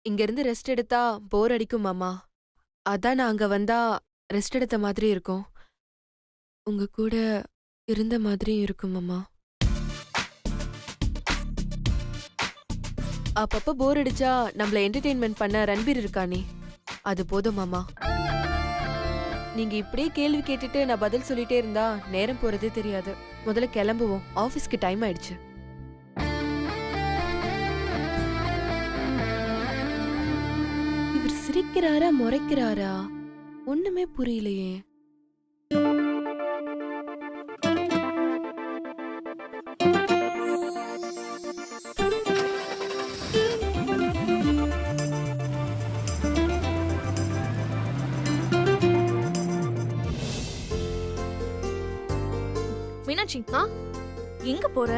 இங்க இருந்து ரெஸ்ட் எடுத்தா போர் அடிக்கும் மாமா. அதான் நான் அங்க வந்தா ரெஸ்ட் எடுத்த மாதிரி இருக்கும். உங்க கூட இருந்த மாதிரி இருக்கும் மாமா. அப்பப்ப போர் அடிச்சா நம்மள என்டர்டெயின்மெண்ட் பண்ண ரன்பீர் இருக்கானே, அது போதும் மாமா. நீங்க இப்படியே கேள்வி கேட்டுட்டு நான் பதில் சொல்லிட்டே இருந்தா நேரம் போறதே தெரியாது. முதல்ல கிளம்புவோம், ஆபீஸ்க்கு டைம் ஆயிடுச்சு. இவர் சிரிக்கிறாரா முறைக்கிறாரா ஒண்ணுமே புரியலையே. மீனாட்சி, எங்க போற?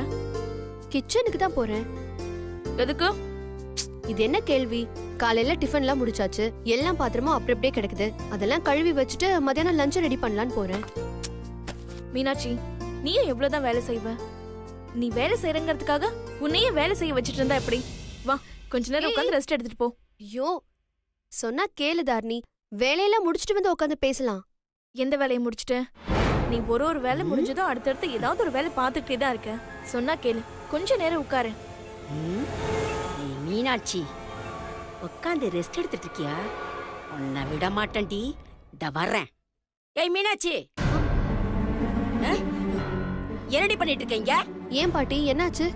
கிச்சனுக்கு தான் போறேன். எதுக்கு? இது என்ன கேள்வி? காலையில டிஃபன்லாம் முடிச்சாச்சு, எல்லாம் பாத்திரமும் அப்படி அப்படியே கிடக்குது. அதெல்லாம் கழுவி வச்சுட்டு மத்தியானம் லஞ்ச் ரெடி பண்ணலான்னு போறேன். மீனாட்சி, நீயும் எவ்வளவுதான் வேலை செய்வ? நீ வேலை செய்யறங்கிறதுக்காக உன்னையே வேலை செய்ய வச்சிட்டு இருந்தா எப்படி? வா, கொஞ்ச நேரம் உட்காந்து ரெஸ்ட் எடுத்துட்டு போ. ஐயோ, சொன்னா கேளு தார்னி. வேலையெல்லாம் முடிச்சிட்டு வந்து உட்காந்து பேசலாம். எந்த வேலையை முடிச்சிட்ட? நீ ஒரு வேலை முடிஞ்சதும் அடுத்தடுத்து ஏதாவது ஒரு வேலை பார்த்துட்டே தான் இருக்க. சொன்னா கேளு, கொஞ்ச நேரம் உட்காரு. மீனாட்சி, உட்காந்து ரெஸ்ட் எடுத்துட்டு இருக்கியா? உன்னை விட மாட்டேன்டி. இத வர்றேன். ஏய் மீனாட்சி, என்னடி பண்ணிட்டு இருக்கீங்க? ஏன் பாட்டி, என்னாச்சு?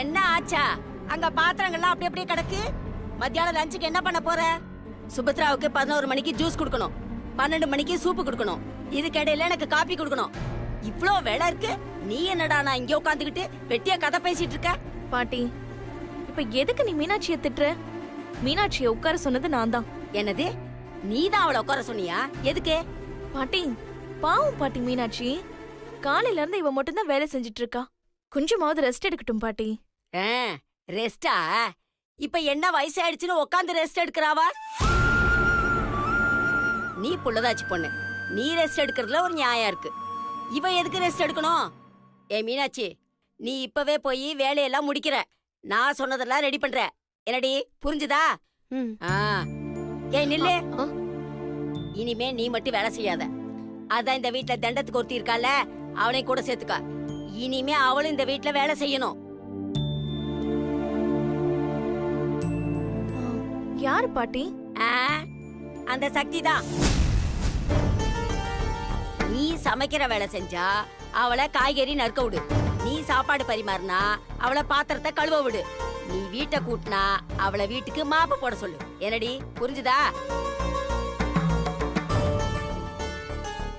என்ன ஆச்சா? அங்க பாத்திரங்கள்லாம் அப்படியே அப்படியே கிடக்கு. மத்தியானம் லஞ்சுக்கு என்ன பண்ண போற? சுபத்ராவுக்கு 11 மணிக்கு ஜூஸ் குடுக்கணும், 12 மணிக்கு சூப்பு குடுக்கணும், இதுக்கிடையில எனக்கு காப்பி குடுக்கணும். இவ்ளோ வேலை இருக்கு. நீ என்னடா நான் இங்க உட்காந்துக்கிட்டு வெட்டியா கதை பேசிட்டு இருக்க? பாட்டி, இப்ப எதுக்கு நீ மீனாட்சியை திட்டுற? மீனாட்சியை உட்கார சொன்னது நான் தான். என்னது? நீதான் அவளை உட்கார சொன்னியா? எதுக்கு? பாட்டி, பாவம் பாட்டி மீனாட்சி. காலையில இருந்து இவ மட்டும் தான் வேலை செஞ்சிட்டு இருக்கா. கொஞ்சமாவது ரெஸ்ட் எடுக்கட்டும் பாட்டி. ரெஸ்டா? இப்ப என்ன வயசாயிடுச்சுன்னு உட்காந்து ரெஸ்ட் எடுக்கறாவா? நீ புள்ளதாச்சு பொண்ணு, நீ ரெஸ்ட் எடுக்கிறதுல ஒரு நியாயம் இருக்கு. இவ எதுக்கு ரெஸ்ட் எடுக்கணும்? ஏ மீனாட்சி, நீ இப்பவே போய் வேலையெல்லாம் முடிக்கிற. நான் சொன்னதெல்லாம் ரெடி பண்ற. என்னடி, புரிஞ்சுதா? ஏய் நில்லு. இனிமே நீ மட்டும் வேலை செய்யாத. அதான் இந்த வீட்டுல தண்டத்துக்கு ஒருத்தி இருக்கால, அவனை கூட சேர்த்துக்க. இனிமே அவளும் இந்த வீட்டுல வேலை செய்யணும். யாரு பாட்டி? அந்த சக்தி தான். நீ சமைக்கிற வேலை செஞ்சா அவளை காய்கறி நறுக்க விடு. நீ சாப்பாடு பரிமாறினா அவளை பாத்திரத்தை கழுவ விடு. நீ வீட்டை கூட்டினா அவளை வீட்டுக்கு மாப்பு போட சொல்லு. என்னடி, புரிஞ்சுதா?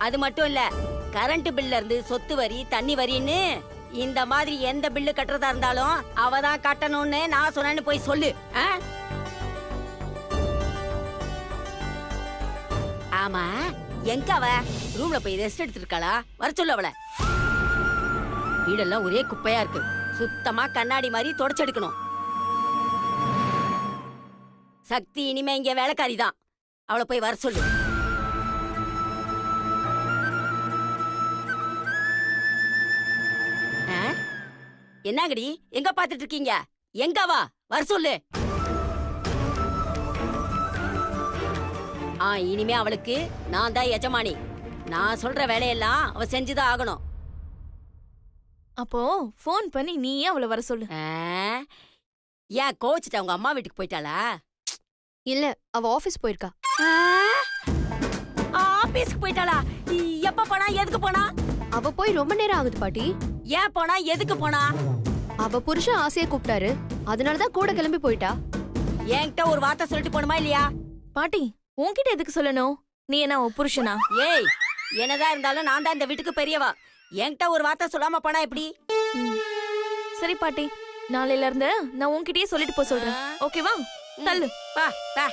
அது மட்டும் இல்ல, கரண்ட் பில்ல இருந்து சொத்து வரி, தண்ணி வரின்னு இந்த மாதிரி எந்த பில்லு கட்டுறதா இருந்தாலும் அவதான் கட்டணும்னு நான் சொன்னேன்னு போய் சொல்லு. ஆமா, எங்க அவ? ரூம்ல போய் ரெஸ்ட் எடுத்துட்டு இருக்காளா? வர சொல்லு அவளை. வீடெல்லாம் ஒரே குப்பையா இருக்கு. சுத்தமா கண்ணாடி மாதிரி தொடச்சு எடுக்கணும். சக்தி இனிமே இங்க வேலைக்காரி தான். அவளை போய் வர சொல்லு. என்னங்கடி, எங்க பாத்துட்டு இருக்கீங்க? எங்க வா, வர சொல்லு. இனிமே அவளுக்கு நான் தான் எஜமானி. நான் சொல்ற வேலையெல்லாம் அவ செஞ்சுதான் ஆகணும். அப்போ போன் பண்ணி நீயே அவளை வர சொல்லு. ஏன் கோச்சிட்ட உங்க அம்மா வீட்டுக்கு போயிட்டாளா? இல்ல, அவ ஆபீஸ் போயிருக்கா. ஆபீஸ்க்கு போயிட்டாளா? எப்ப போனா, எதுக்கு போனா? அவ போய் ரொம்ப நேரம் ஆகுது பாட்டி. ஏன் போனா, எதுக்கு போனா? அவ புருஷன் ஆசையை கூப்பிட்டாரு, அதனாலதான் கூட கிளம்பி போயிட்டா. என்கிட்ட ஒரு வார்த்தை சொல்லிட்டு போணுமா இல்லையா? பாட்டி, உன்கிட்ட எதுக்கு சொல்லணும்? நீ என்ன உன் புருஷனா? ஏய், என்னதான் இருந்தாலும் நான் தான் இந்த வீட்டுக்கு பெரியவா. என்கிட்ட ஒரு வார்த்தை சொல்லாம போனா எப்படி? சரி பாட்டி, நாளையில இருந்து நான் உன்கிட்டயே சொல்லிட்டு போ சொல்றேன். ஓகேவா? தள்ளு. வா வா.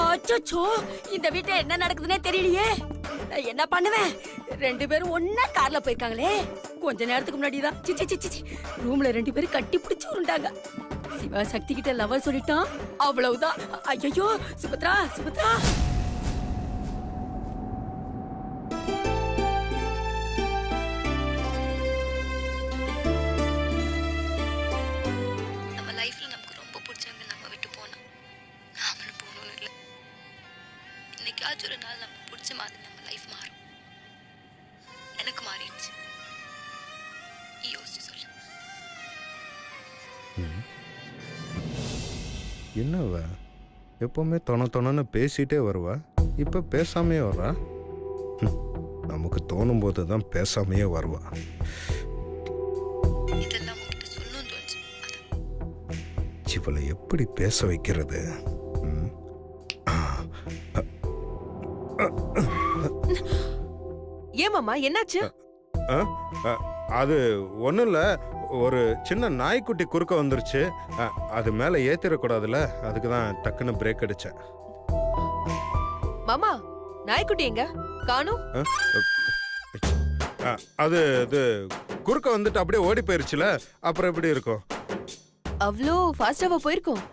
அச்சோ, இந்த வீட்டுல என்ன நடக்குதுன்னே தெரியலையே. நான் என்ன பண்ணுவேன்? 2 பேரும் ஒன்னா கார்ல போயிருக்காங்களே. கொஞ்ச நேரத்துக்கு முன்னாடிதான் சிச்சி ரூம்ல 2 பேரும் கட்டி பிடிச்சு உருண்டாங்க. சிவா சக்தி கிட்ட லவர் சொல்லிட்டான். அவ்வளவுதான். ஐயோ, சுபத்ரா சுபத்ரா. ஒரு நாள் நம்ம பிடிச்ச மாதிரி நம்ம லைஃப் மாறும். எனக்கு மாறிடுச்சு. நீ யோசிச்சு சொல்லு. என்னவ எப்பவுமே தொணன்னு பேசிட்டே வருவா, இப்போ பேசாமையே வர்றா. நமக்கு தோணும் போது தான் பேசாமையே வருவா. இதெல்லாம் உங்ககிட்ட சொல்லணும்னு தோணுச்சு. இவளை எப்படி பேச வைக்கிறது? ஏன் மாமா என்னாச்சு? அது ஒன்றும் இல்லை, ஒரு சின்ன நாய்க்குட்டி குறுக்க வந்துருச்சு. அது மேலே ஏற்றிடக்கூடாதுல்ல, அதுக்கு தான் டக்குன்னு பிரேக் அடித்தேன். மாமா நாய்க்குட்டி எங்க காணும்? அது இது குறுக்க வந்துட்டு அப்படியே ஓடி போயிருச்சுல, அப்புறம் எப்படி இருக்கும்? அவ்வளோ ஃபாஸ்டாவா போயிருக்கோம்?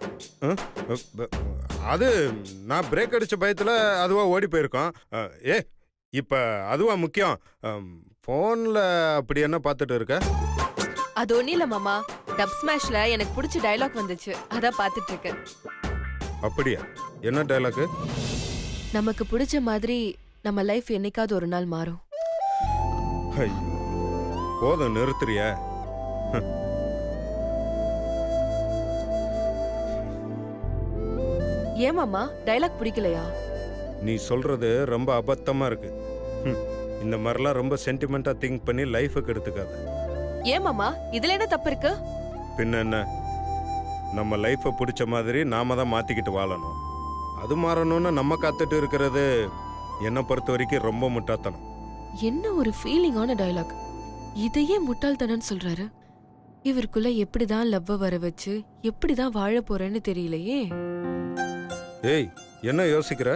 அது நான் பிரேக் அடிச்ச பயத்துல அதுவா ஓடி போயிருக்கோம். இப்ப அதுவா முக்கியம்? போன்ல அப்படி என்ன பார்த்துட்டு இருக்க? அது ஒண்ணும் இல்ல மாமா, டப் ஸ்மாஷ்ல எனக்கு பிடிச்ச டயலாக் வந்துச்சு, அதான் பார்த்துட்டு இருக்கேன். அப்படியா? என்ன டயலாக்? நமக்கு பிடிச்ச மாதிரி நம்ம லைஃப் என்னைக்காவது ஒரு நாள் மாறும். ஐயோ, போதும் நிறுத்துறியா? ஏன் மாமா டயலாக் பிடிக்கலையா? நீ சொல்றது ரொம்ப அபத்தமா இருக்கு. இந்த மாதிரிலாம் ரொம்ப சென்டிமெண்டா திங்க் பண்ணி லைஃபுக்கு எடுத்துக்காத. ஏன் மாமா இதுல என்ன தப்பு இருக்கு? பின்ன என்ன, நம்ம லைஃபை பிடிச்ச மாதிரி நாம தான் மாத்திக்கிட்டு வாழணும். அது மாறணும்னு நம்ம காத்துட்டு இருக்கிறது என்னை பொறுத்த வரைக்கும் ரொம்ப முட்டாள்தனம். என்ன ஒரு ஃபீலிங்கான டயலாக்! இதையே முட்டாள்தனம்னு சொல்றாரு. இவருக்குள்ள எப்படிதான் லவ்வ வர வச்சு எப்படிதான் வாழ போறேன்னு தெரியலையே. ஏய், என்ன யோசிக்கிற?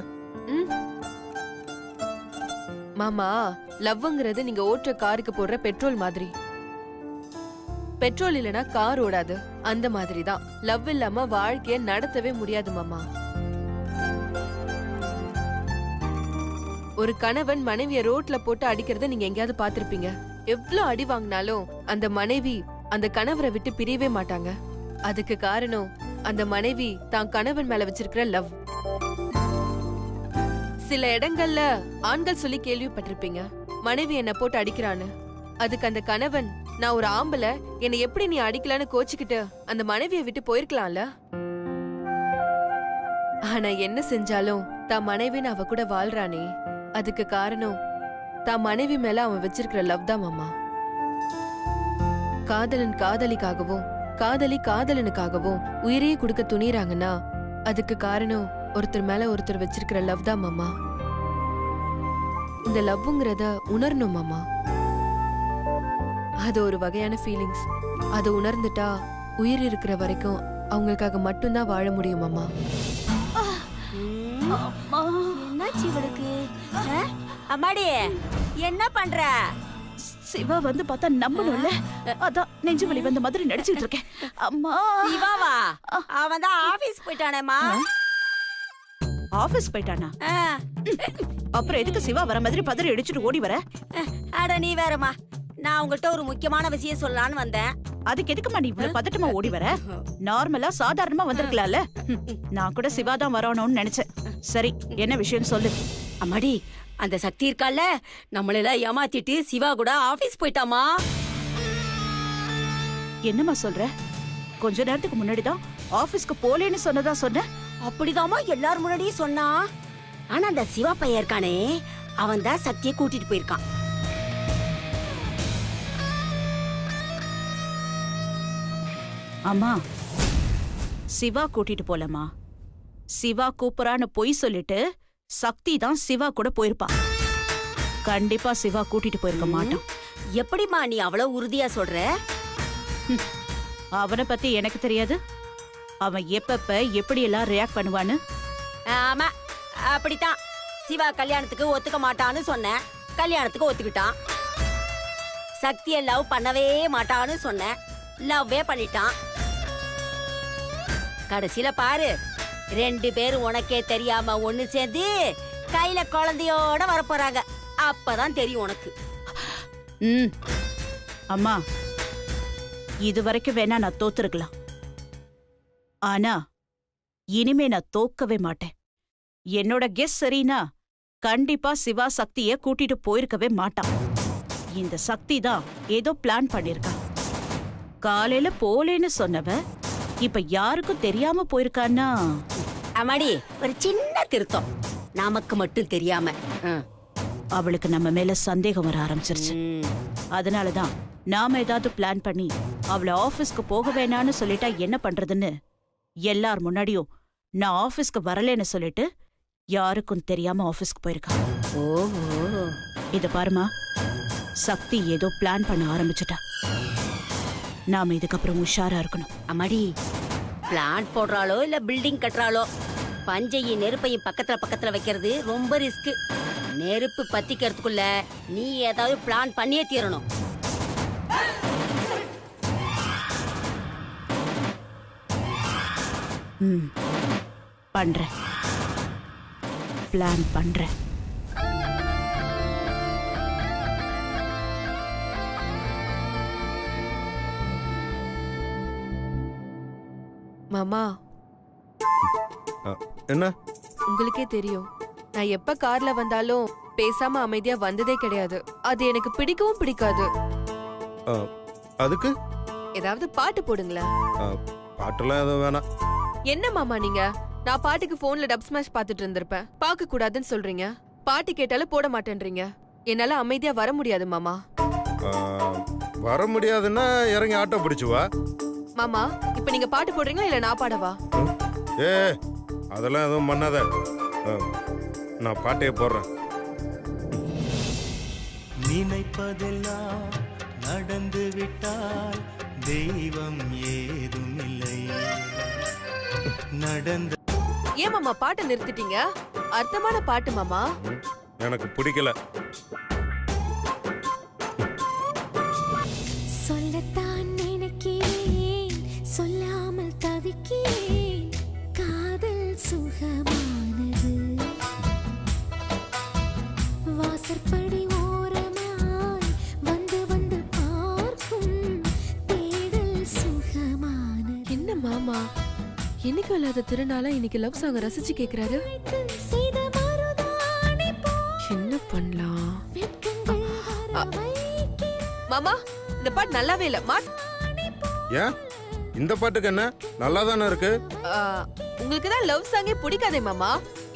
மாமா, லவ்ங்கிறது நீங்க ஓட்டுற காருக்கு போடுற பெட்ரோல் மாதிரி. பெட்ரோல் இல்லனா கார் ஓடாது, அந்த மாதிரி தான் லவ் இல்லாம வாழ்க்கைய நடத்தவே முடியாது மாமா. ஒரு கணவன் மனைவிய ரோட்ல போட்டு அடிக்கிறத நீங்க எங்கேயாவது பாத்திருப்பீங்க? எவ்வளவு அடி வாங்கினாலும் அந்த மனைவி அந்த கணவரை விட்டு பிரியவே மாட்டாங்க. அதுக்கு காரணம் அந்த மனைவி தான் கணவன் மேல வச்சிருக்கிற லவ். சில இடங்கள்ல ஆண்கள் சொல்லி கேள்விப்பட்டிருப்பீங்க, மனைவி என்ன போட்டு அடிக்கிறான்னு. அதுக்கு அந்த கணவன், நான் ஒரு ஆம்பளை, என்னை எப்படி நீ அடிக்கலான்னு கோச்சுக்கிட்டு அந்த மனைவியை விட்டு போயிருக்கலாம்ல. ஆனா என்ன செஞ்சாலும் தான் மனைவின்னு அவ கூட வாழ்றானே, அதுக்கு காரணம் தான் மனைவி மேல அவன் வச்சிருக்கிற லவ் தான் மாமா. காதலன் காதலிக்காகவும் காதலி காதலனுக்காகவும் உயிரையே கொடுக்க துணிறாங்கன்னா அதுக்கு காரணம் ஒருத்தர் மேல ஒருத்தர் வச்சிருக்கிற லவ் தான் மாமா. இந்த லவ்ங்கிறத உணரணும் மாமா. அது ஒரு வகையான ஃபீலிங்ஸ். அதை உணர்ந்துட்டா உயிர் இருக்கிற வரைக்கும் அவங்களுக்காக மட்டும்தான் வாழ முடியும் மாமா. என்னாச்சு இவளுக்கு? அம்மாடி என்ன பண்ற? சிவா வந்து பார்த்தா நம்பணும்ல, அதான் நெஞ்சு வலி வந்த மாதிரி நடிச்சிட்டு இருக்கேன். அம்மா, சிவாவா? அவன் தான் ஆபீஸ் போயிட்டானேம்மா. ஆபீஸ் போயிட்டானா? அப்புறம் எதுக்கு சிவா வர மாதிரி பதறி அடிச்சுட்டு ஓடி வர? அட நீ வேறம்மா, நான் உங்கள்கிட்ட ஒரு முக்கியமான விஷயம் சொல்லலான்னு வந்தேன். அதுக்கு எதுக்குமா நீ இவ்வளவு பதட்டமா ஓடி வர? நார்மலா சாதாரணமா வந்திருக்கலாம்ல. நான் கூட சிவா தான் வரணும்னு நினைச்சேன். சரி, என்ன விஷயம் சொல்லு. அம்மாடி, அந்த சக்தி இருக்கால, நம்மளெல்லாம் ஏமாத்திட்டு சிவா கூட ஆபீஸ் போயிட்டாமா. என்னம்மா சொல்ற? கொஞ்ச நேரத்துக்கு முன்னாடிதான் ஆபீஸ்க்கு போலேன்னு சொன்னதா சொன்ன. அப்படிதாம்மா எல்லாரும் முன்னாடியும் சொன்னா. ஆனா அந்த சிவா பையன் இருக்கானே, அவன் தான் சக்தியை கூட்டிட்டு போயிருக்கான். அம்மா, சிவா கூட்டிட்டு போலமா. சிவா கூப்பிடான்னு பொய் சொல்லிட்டு சக்தி தான் சிவா கூட போயிருப்பா. கண்டிப்பா சிவா கூட்டிட்டு போயிருக்க மாட்டான். எப்படிமா நீ அவ்வளவு உறுதியா சொல்ற? அவனை பத்தி எனக்கு தெரியாது. அவன் எப்பப்ப எப்படி எல்லாம் ரியாக்ட் பண்ணுவான்னு. ஆமா, அப்படித்தான். சிவா கல்யாணத்துக்கு ஒத்துக்க மாட்டான்னு சொன்னேன், கல்யாணத்துக்கு ஒத்துக்கிட்டான். சக்தியை லவ் பண்ணவே மாட்டான்னு சொன்னேன், லவ்வே பண்ணிட்டான். கடைசியில பாரு, 2 பேரும் உனக்கே தெரியாம ஒண்ணு சேர்ந்து கையில குழந்தையோட வரப்போறாங்க. அப்பதான் தெரியும் உனக்கு. அம்மா, இது வரைக்கும் வேணா நான் தோத்துருக்கலாம். ஆனா இனிமே நான் தோக்கவே மாட்டேன். என்னோட கெஸ் சரினா கண்டிப்பா சிவா சக்திய கூட்டிட்டு போயிருக்கவே மாட்டான். இந்த சக்தி தான் ஏதோ பிளான் பண்ணிருக்கா. காலையில போலேன்னு சொன்னவ இப்ப யாருக்கும் தெரியாம போயிருக்கான்னா அம்மாடி ஒரு சின்ன திருத்தம், நமக்கு மட்டும் தெரியாம. அவளுக்கு நம்ம மேல சந்தேகம் வர ஆரம்பிச்சிருச்சு. அதனாலதான் நாம ஏதாவது பிளான் பண்ணி அவளை ஆபீஸ்க்கு போக வேணான்னு சொல்லிட்டா என்ன பண்றதுன்னு எல்லார் முன்னாடியும் நான் ஆபீஸ்க்கு வரலன்னு சொல்லிட்டு யாருக்கும் தெரியாம ஆபீஸ்க்கு போயிருக்கா. ஓஹோ, இத பாருமா, சக்தி ஏதோ பிளான் பண்ண ஆரம்பிச்சுட்டா. நாம இதுக்கப்புறம் உஷாரா இருக்கணும். அம்மாடி பிளான் போடுறாளோ இல்ல பில்டிங் கட்டுறாளோ, பஞ்சையும் நெருப்பையும் பக்கத்துல பக்கத்துல வைக்கிறது ரொம்ப ரிஸ்க். நெருப்பு பத்திக்கிறதுக்குள்ள நீ ஏதாவது பிளான் பண்ணியே தீரணும். பண்றேன், பிளான் பண்றேன். மாமா, என்ன? உங்களுக்கே தெரியும், நான் எப்ப கார்ல வந்தாலும் பேசாம அமைதியா வந்ததே கிடையாது. அது எனக்கு பிடிக்கவும் பிடிக்காது. அதுக்கு ஏதாவது பாட்டு போடுங்களேன். பாட்டெல்லாம் எதுவும் வேணாம். என்ன மாமா நீங்க? நான் பாட்டுக்கு போன்ல டப் ஸ்மாஷ் பாத்துட்டு இருந்திருப்பேன். பார்க்க கூடாதுன்னு சொல்றீங்க. பாட்டு கேட்டாலும் போட மாட்டேன்றீங்க. என்னால அமைதியா வர முடியாது மாமா. வர முடியாதுன்னா இறங்கி ஆட்டோ பிடிச்சு வா. மாமா, இப்ப நீங்க பாட்டு போடுறீங்களா இல்ல நான் பாடவா? ஏ, அதெல்லாம் எதுவும் பண்ணாத. நான் பாட்டையே போடுறேன். நினைப்பதெல்லாம் நடந்து விட்டால் தெய்வம் ஏதும் இல்லை. நடந்த ஏன் மாமா பாட்டை நிறுத்திட்டீங்க? அர்த்தமான பாட்டு மாமா. எனக்கு பிடிக்கல. சொல்லத்தான் நினைக்கிறேன், சொல்லாமல் தவிக்கிறேன். காதல் சுகமானது, வாசற்படி ஓரமாய் வந்து வந்து பார்க்கும் தேடல் சுகமானது. என்ன மாமா, என்னைக்கு இல்லாத திருநாளா இன்னைக்கு லவ் சாங் ரசிச்சு கேக்குறாரு. செய்த மருதாணி போல் என்ன பண்ணலாம்? வெட்கங்கள் வர வைக்கிறேன். மாமா, இந்த பாட்டு நல்லாவே இல்ல. ஏன் இந்த பாட்டுக்கு என்ன? நல்லா தானே இருக்கு. உங்களுக்கு தான் லவ் சாங்கே பிடிக்காதே மாமா.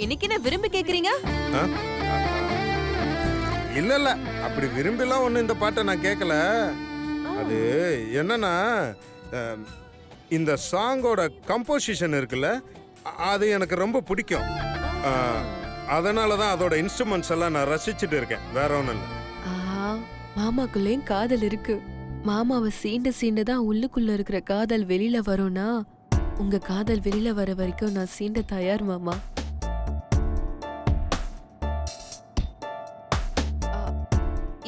இன்னைக்கு என்ன விரும்பி கேக்குறீங்க? இல்ல இல்ல, அப்படி விரும்பிலாம் ஒண்ணு இந்த பாட்டை நான் கேட்கல. அது என்னன்னா, இந்த சாங்கோட கம்போசிஷன் இருக்குல்ல, அது எனக்கு ரொம்ப பிடிக்கும். அதனால தான் அதோட இன்ஸ்ட்ருமெண்ட்ஸ் எல்லாம் நான் ரசிச்சுட்டு இருக்கேன். வேற ஒன்றும் இல்லை. மாமாக்குள்ளேயும் காதல் இருக்கு. மாமாவை சீண்ட தான் உள்ளுக்குள்ள இருக்கிற காதல் வெளியில வரும்னா, உங்க காதல் வெளியில வர வரைக்கும் நான் சீண்ட தயார் மாமா.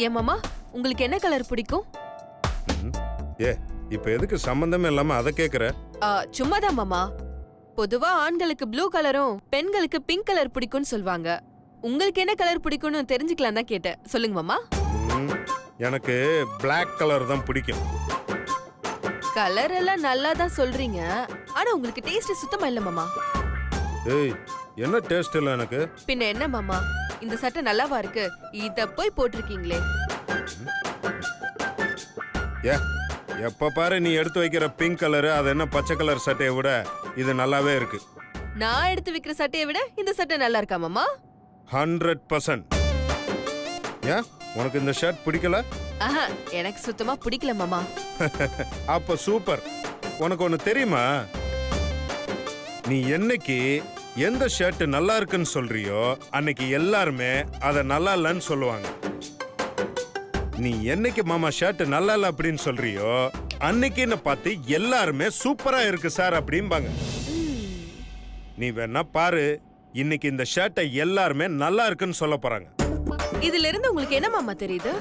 ஏன் மாமா, உங்களுக்கு என்ன கலர் பிடிக்கும்? ஏ, இப்ப எதுக்கு சம்பந்தமே இல்லாம அதை கேக்குற? சும்மாதான் மாமா. பொதுவா ஆண்களுக்கு ப்ளூ கலரும் பெண்களுக்கு பிங்க் கலர் பிடிக்கும்னு சொல்வாங்க. உங்களுக்கு என்ன கலர் பிடிக்கும்னு தெரிஞ்சுக்கலாம் தான் கேட்டேன். சொல்லுங்க மாமா. எனக்கு Black கலர் தான் பிடிக்கும். கலர் எல்லாம் நல்லா தான் சொல்றீங்க, ஆனா உங்களுக்கு டேஸ்ட் சுத்தமா இல்ல மாமா. ஏய், என்ன டேஸ்ட் இல்ல எனக்கு? பின்ன என்ன மாமா, இந்த சட்டை நல்லாவா இருக்கு? இத போய் போட்டிருக்கீங்களே. ஏ, எப்ப பாரு நீ எடுத்து வைக்கிற பிங்க் கலரு, அது என்ன பச்சை கலர் சட்டையை விட இது நல்லாவே இருக்கு. நான் எடுத்து வைக்கிற சட்டையை விட இந்த சட்டை நல்லா இருக்கா மாமா? 100%. ஏன் உனக்கு இந்த ஷர்ட் பிடிக்கல? ஆஹா, எனக்கு சுத்தமா பிடிக்கல மாமா. அப்ப சூப்பர். உனக்கு ஒண்ணு தெரியுமா? நீ என்னைக்கு எந்த ஷர்ட் நல்லா இருக்குன்னு சொல்றியோ அன்னைக்கு எல்லாருமே அத நல்லா இல்லன்னு சொல்லுவாங்க. நீ என்னைக்கு மாமா ஷர்ட் நல்லா இல்ல அப்படின்னு சொல்றியோ அன்னைக்குன்னு பார்த்து எல்லாருமே சூப்பரா இருக்கு சார் அப்படிம்பாங்க. நீ வேணா பாரு, இன்னைக்கு இந்த ஷர்ட்டை எல்லாருமே நல்லா இருக்குன்னு சொல்ல போறாங்க. இதுல இருந்து உங்களுக்கு என்ன மாமா தெரியுது?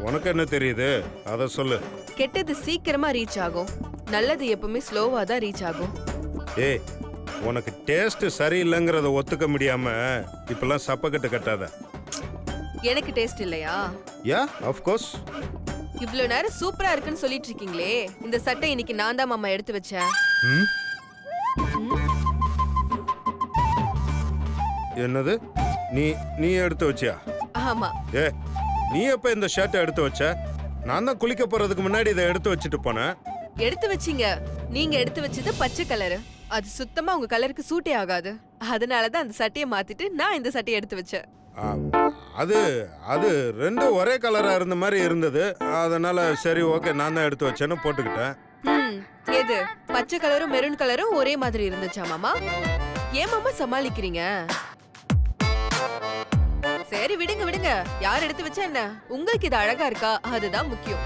உனக்கு என்ன தெரியுது? அத சொல்லு. கெட்டது சீக்கிரமா ரீச் ஆகும், நல்லது எப்பவுமே ஸ்லோவா தான் ரீச் ஆகும். ஏய், உனக்கு டேஸ்ட் சரியில்லைங்கிறத ஒத்துக்க முடியாம இப்பெல்லாம் சப்பக்கட்டு கட்டாத. எனக்கு டேஸ்ட் இல்லையா? யா, ஆஃப் கோர்ஸ். இவ்ளோ நேரம் சூப்பரா இருக்குன்னு சொல்லிட்டு இருக்கீங்களே, இந்த சட்டை இன்னைக்கு நான் தான் மாமா எடுத்து வச்சேன். என்னது? நீ நீ எடுத்து வச்சியா? ஆமா. ஏ, நீ எப்ப இந்த ஷர்ட்டை எடுத்து வச்ச? நான் தான் குளிக்க போறதுக்கு முன்னாடி இதை எடுத்து வச்சுட்டு போனேன். எடுத்து வச்சீங்க. நீங்க எடுத்து வச்சது பச்சை கலரு. அது சுத்தமா உங்க கலருக்கு சூட்டே ஆகாது. அதனாலதான் அந்த சட்டையை மாத்திட்டு நான் இந்த சட்டையை எடுத்து வச்சேன். ஆ, அது அது ரெண்டும் ஒரே கலரா இருந்த மாதிரி இருந்தது. அதனால சரி ஓகே நான் தான் எடுத்து வச்சேன்னு போட்டுக்கிட்டேன். எது பச்சை கலரும் மெரூன் கலரும் ஒரே மாதிரி இருந்துச்சா மாமா? ஏன் மாமா சமாளிக்கிறீங்க? சரி விடுங்க விடுங்க. யார் எடுத்து வச்சா என்ன? உங்களுக்கு இது அழகா இருக்கா? அதுதான் முக்கியம்.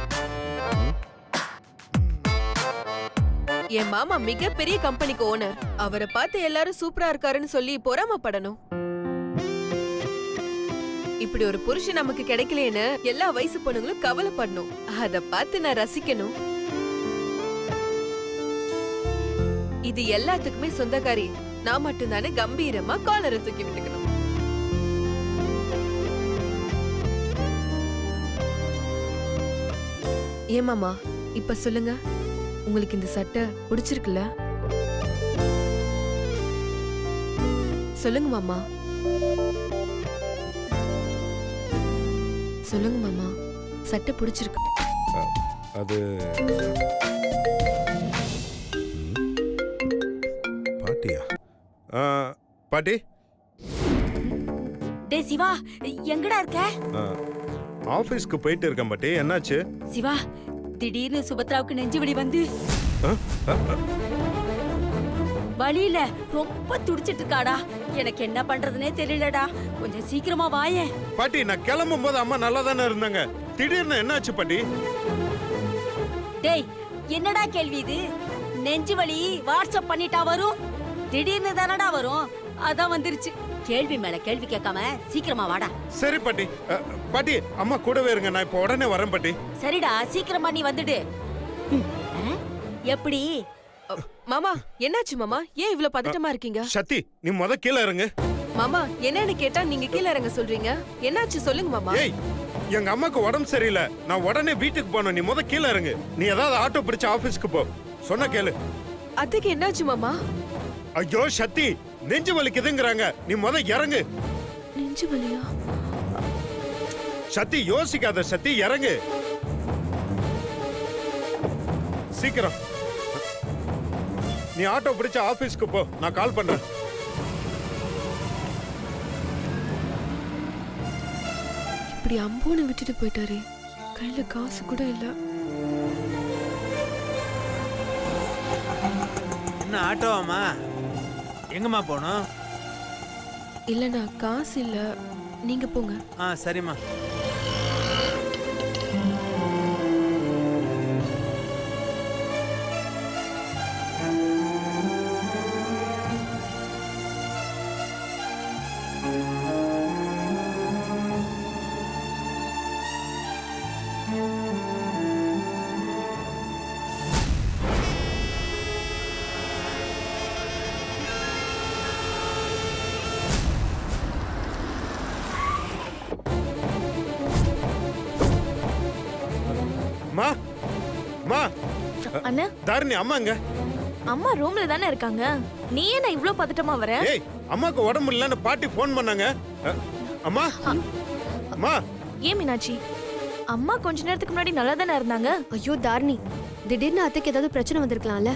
என் மாமா மிகப்பெரிய கம்பெனிக்கு ஓனர். அவரை பார்த்து எல்லாரும் சூப்பரா இருக்காருன்னு சொல்லி பொறாமப்படணும். இப்படி ஒரு புருஷன் நமக்கு கிடைக்கலன்னு எல்லா வயசு பொண்ணுங்களும் கவலைப்படணும். அத பார்த்து நான் ரசிக்கணும். இது எல்லாத்துக்குமே சொந்தக்காரி நான் மட்டும்தானே கம்பீரமா காலரை தூக்கி விட்டுக்கணும். ஏன் மாமா இப்ப சொல்லுங்க, உங்களுக்கு இந்த சட்டை பிடிச்சிருக்குல்ல? சொல்லுங்க மாமா, சொல்லுங்க மாமா, சட்டை பிடிச்சிருக்கு. அது பாட்டியா? பாட்டி. டேய் சிவா, எங்கடா இருக்க? ஆபீஸ்க்கு போயிட்டு இருக்கேன் பாட்டி. என்னாச்சு? சிவா, திடீர்னு சுபத்ராவுக்கு நெஞ்சு வலி வந்து வலியில ரொம்ப துடிச்சிட்டு இருக்காடா. எனக்கு என்ன பண்றதுனே தெரியலடா. கொஞ்சம் சீக்கிரமா வாயேன். பாட்டி, நான் கிளம்பும் போது அம்மா நல்லா தானே இருந்தாங்க. திடீர்னு என்னாச்சு பாட்டி? டேய், என்னடா கேள்வி இது? நெஞ்சு வலி வாட்ஸ்அப் பண்ணிட்டா வரும்? திடீர்னு தானடா வரும். அதான் வந்துருச்சு. கேள்வி மேல கேள்வி கேட்காம சீக்கிரமா வாடா. சரி பாட்டி. பாட்டி, அம்மா கூடவே இருங்க. நான் இப்ப உடனே வரேன் பாட்டி. சரிடா, சீக்கிரமா நீ வந்துடு. எப்படி? மாமா என்னாச்சு மாமா? ஏன் இவ்ளோ பதட்டமா இருக்கீங்க? சத்தி, நீ முத கீழே இறங்கு. மாமா என்னன்னு கேட்டா நீங்க கீழ இறங்க சொல்றீங்க. என்னாச்சு சொல்லுங்க மாமா. ஏய், எங்க அம்மாக்கு உடம்பு சரியில்லை. நான் உடனே வீட்டுக்கு போகணும். நீ முத கீழே இறங்கு. நீ ஏதாவது ஆட்டோ பிடிச்சு ஆபீஸ்க்கு போ. சொன்ன கேளு. அதுக்கு என்னாச்சு மாமா? ஐயோ சத்தி, நெஞ்சு வலிக்குதுங்கறாங்க. நீ முத இறங்கு. நெஞ்சு வலியா? சத்தி, யோசிக்காத சத்தி, இறங்கு சீக்கிரம். நீ ஆட்டோ பிடிச்சு ஆபீஸ்க்கு போ. நான் கால் பண்றேன். இப்படி அம்போனை விட்டுட்டு போயிட்டாரு. கையில காசு கூட இல்ல. என்ன ஆட்டோவாமா? எங்கம்மா போகணும்? இல்லண்ணா, காசு இல்ல. நீங்க போங்க. சரிம்மா. மா மா அண்ணா, தாரிணி அம்மாங்க. அம்மா ரூம்ல தானே இருக்காங்க. நீ என்ன இவ்ளோ பதட்டமா வர? ஏய், அம்மாக்கு உடம்பு இல்லைன்னு பாட்டி ஃபோன் பண்ணாங்க. அம்மா அம்மா. ஏன் மீனாட்சி, அம்மா கொஞ்ச நேரத்துக்கு முன்னாடி நல்லா தானே இருந்தாங்க. ஐயோ தாரணி, திடீர்னு அத்தைக்கு ஏதாவது பிரச்சனை வந்திருக்கலாம்ல?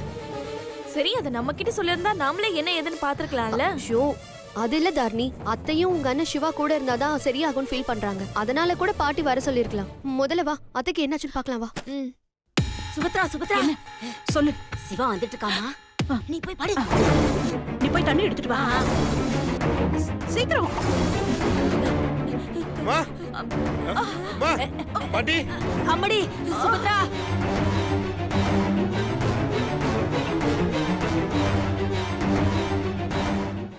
சரி, அதை நம்ம கிட்ட சொல்லியிருந்தா நாமளே என்ன ஏதுன்னு பாத்துருக்கலாம்ல. ஐயோ அது இல்ல தாரணி, அத்தையும் உங்க அண்ணன் சிவா கூட இருந்தாதான் சரியாகும்னு ஃபீல் பண்றாங்க. அதனால கூட பாட்டி வர சொல்லிருக்கலாம். முதல்ல வா, அத்தைக்கு என்னாச்சுன்னு பார்க்கலாம் வா. சுபத்ரா, சுபத்ரா, சொல்லு. சிவா வந்துட்டு இருக்காமா? நீ போய் படு. நீ போய் தண்ணி எடுத்துட்டு வா. சீக்கிரம். மா மா பாட்டி. அம்மடி, சுபத்ரா.